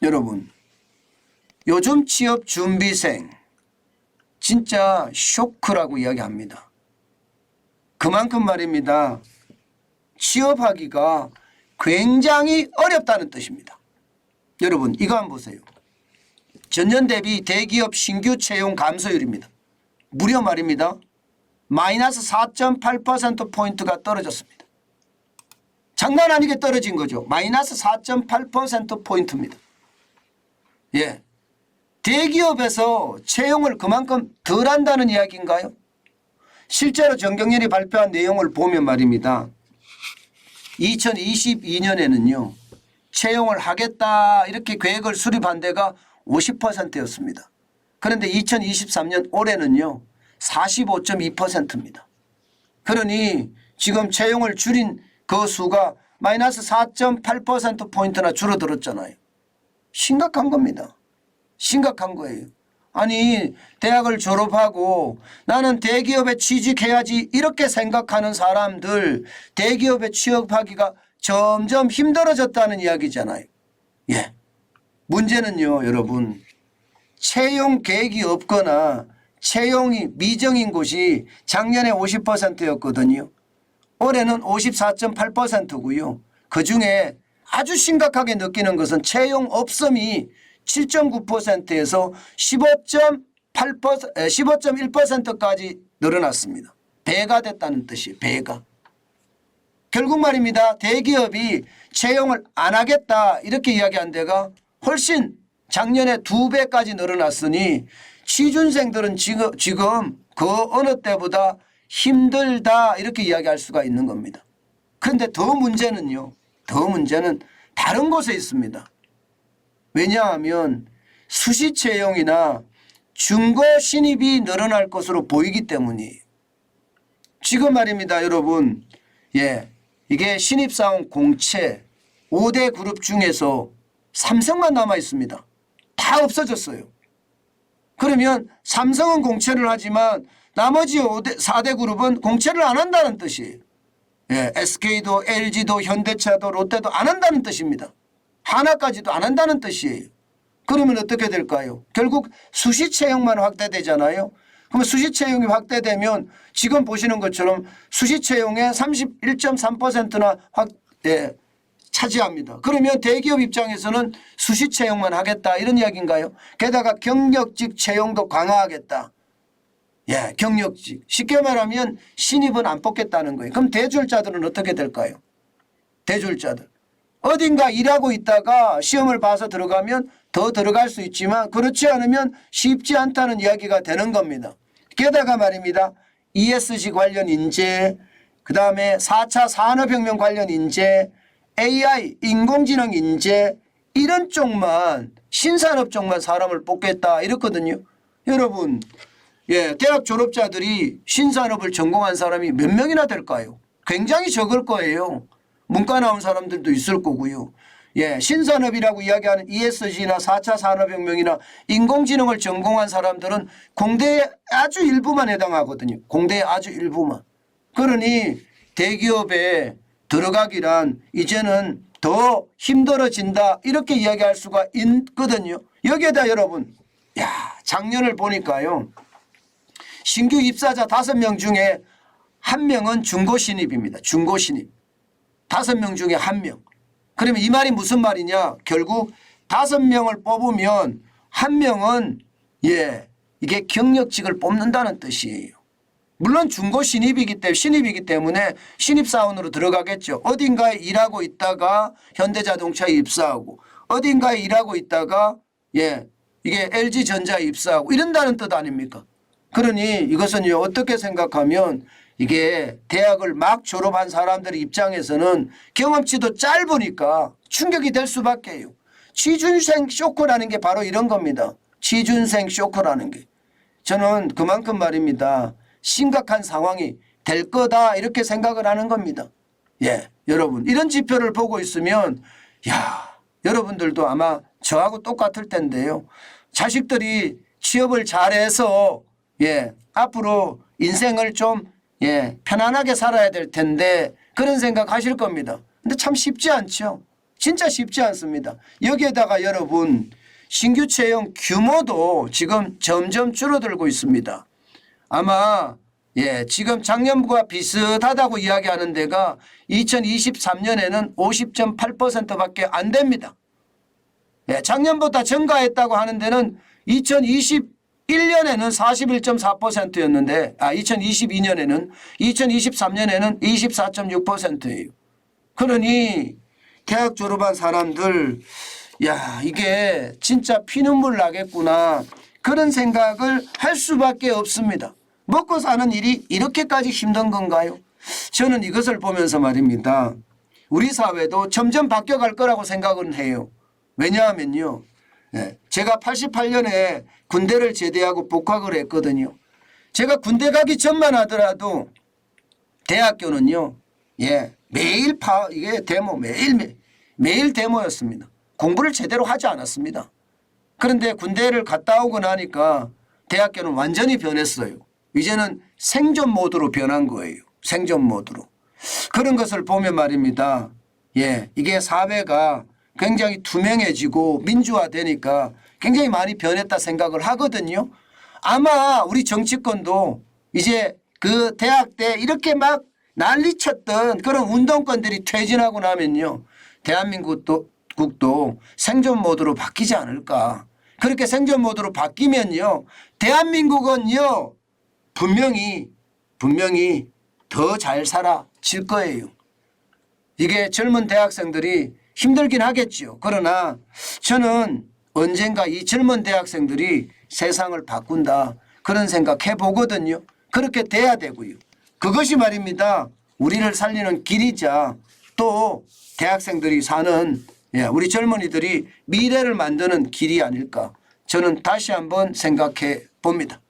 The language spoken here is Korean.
여러분 요즘 취업 준비생 진짜 쇼크라고 이야기합니다. 그만큼 말입니다. 취업하기가 굉장히 어렵다는 뜻입니다. 여러분 이거 한번 보세요. 전년 대비 대기업 신규 채용 감소율입니다. 무려 말입니다. 마이너스 4.8%포인트가 떨어졌습니다. 장난 아니게 떨어진 거죠. 마이너스 4.8%포인트입니다. 예. 대기업에서 채용을 그만큼 덜 한다는 이야기인가요? 실제로 정경련이 발표한 내용을 보면 말입니다. 2022년에는요. 채용을 하겠다 이렇게 계획을 수립한 데가 50%였습니다. 그런데 2023년 올해는요. 45.2%입니다. 그러니 지금 채용을 줄인 그 수가 마이너스 4.8%포인트나 줄어들었잖아요. 심각한 겁니다. 심각한 거예요. 아니 대학을 졸업하고 나는 대기업에 취직해야지 이렇게 생각하는 사람들 대기업에 취업하기가 점점 힘들어졌다는 이야기잖아요. 예. 문제는요 여러분 채용 계획이 없거나 채용이 미정인 곳이 작년에 50%였거든요. 올해는 54.8%고요. 그중에 아주 심각하게 느끼는 것은 채용 없음이 7.9%에서 15.1%까지 늘어났습니다. 배가 됐다는 뜻이에요. 배가. 결국 말입니다. 대기업이 채용을 안 하겠다 이렇게 이야기한 데가 훨씬 작년에 2배까지 늘어났으니 취준생들은 지금 그 어느 때보다 힘들다 이렇게 이야기할 수가 있는 겁니다. 그런데 더 문제는요. 더 문제는 다른 곳에 있습니다. 왜냐하면 수시 채용이나 중고 신입이 늘어날 것으로 보이기 때문이에요. 지금 말입니다. 여러분 예, 이게 신입사원 공채 5대 그룹 중에서 삼성만 남아 있습니다. 다 없어졌어요. 그러면 삼성은 공채를 하지만 나머지 4대 그룹은 공채를 안 한다는 뜻이에요. 예, SK도 LG도 현대차도 롯데도 안 한다는 뜻입니다. 하나까지도 안 한다는 뜻이에요. 그러면 어떻게 될까요? 결국 수시 채용만 확대되잖아요. 그러면 수시 채용이 확대되면 지금 보시는 것처럼 수시 채용의 31.3%나 차지합니다. 그러면 대기업 입장에서는 수시 채용만 하겠다 이런 이야기인가요? 게다가 경력직 채용도 강화하겠다. 예, 경력직. 쉽게 말하면 신입은 안 뽑겠다는 거예요. 그럼 대졸자들은 어떻게 될까요? 대졸자들. 어딘가 일하고 있다가 시험을 봐서 들어가면 더 들어갈 수 있지만 그렇지 않으면 쉽지 않다는 이야기가 되는 겁니다. 게다가 말입니다. ESG 관련 인재, 그다음에 4차 산업혁명 관련 인재, AI 인공지능 인재 이런 쪽만 신산업 쪽만 사람을 뽑겠다 이렇거든요. 여러분 예, 대학 졸업자들이 신산업을 전공한 사람이 몇 명이나 될까요? 굉장히 적을 거예요. 문과 나온 사람들도 있을 거고요. 예, 신산업이라고 이야기하는 ESG나 4차 산업혁명이나 인공지능을 전공한 사람들은 공대의 아주 일부만 해당하거든요. 공대의 아주 일부만. 그러니 대기업에 들어가기란 이제는 더 힘들어진다 이렇게 이야기할 수가 있거든요. 여기에다 여러분 야 작년을 보니까요. 신규 입사자 5명 중에 1명은 중고신입입니다. 중고신입. 5명 중에 1명. 그러면 이 말이 무슨 말이냐. 결국 5명을 뽑으면 1명은 예 이게 경력직을 뽑는다는 뜻이에요. 물론 중고신입이기 때문에 신입사원으로 들어가겠죠. 어딘가에 일하고 있다가 현대자동차에 입사하고 어딘가에 일하고 있다가 예 이게 LG전자에 입사하고 이런다는 뜻 아닙니까? 그러니 이것은요 어떻게 생각하면 이게 대학을 막 졸업한 사람들의 입장에서는 경험치도 짧으니까 충격이 될 수밖에요. 취준생 쇼크라는 게 바로 이런 겁니다. 취준생 쇼크라는 게. 저는 그만큼 말입니다. 심각한 상황이 될 거다 이렇게 생각을 하는 겁니다. 예, 여러분 이런 지표를 보고 있으면 야 여러분들도 아마 저하고 똑같을 텐데요. 자식들이 취업을 잘해서 예 앞으로 인생을 좀 예 편안하게 살아야 될 텐데 그런 생각 하실 겁니다. 근데 참 쉽지 않죠. 진짜 쉽지 않습니다. 여기에다가 여러분 신규 채용 규모도 지금 점점 줄어들고 있습니다. 아마 지금 작년과 비슷하다고 이야기하는 데가 2023년에는 50.8%밖에 안 됩니다. 작년보다 증가했다고 하는 데는 2021년에는 41.4%였는데 2022년에는 2023년에는 24.6%예요. 그러니 대학 졸업한 사람들 이게 진짜 피눈물 나겠구나 그런 생각을 할 수밖에 없습니다. 먹고 사는 일이 이렇게까지 힘든 건가요? 저는 이것을 보면서 말입니다. 우리 사회도 점점 바뀌어갈 거라고 생각은 해요. 왜냐하면요. 제가 88년에 군대를 제대하고 복학을 했거든요. 제가 군대 가기 전만 하더라도 대학교는요. 매일 이게 데모 매일 데모였습니다. 공부를 제대로 하지 않았습니다. 그런데 군대를 갔다 오고 나니까 대학교는 완전히 변했어요. 이제는 생존 모드로 변한 거예요. 생존 모드로. 그런 것을 보면 말입니다. 이게 사회가 굉장히 투명해지고 민주화되니까 굉장히 많이 변했다 생각을 하거든요. 아마 우리 정치권도 이제 그 대학 때 이렇게 막 난리쳤던 그런 운동권들이 퇴진하고 나면요. 대한민국도 생존 모드로 바뀌지 않을까. 그렇게 생존 모드로 바뀌면요. 대한민국은요. 분명히 더 잘 살아질 거예요. 이게 젊은 대학생들이 힘들긴 하겠죠. 그러나 저는 언젠가 이 젊은 대학생들이 세상을 바꾼다. 그런 생각 해보거든요. 그렇게 돼야 되고요. 그것이 말입니다. 우리를 살리는 길이자 또 대학생들이 사는 우리 젊은이들이 미래를 만드는 길이 아닐까. 저는 다시 한번 생각해 봅니다.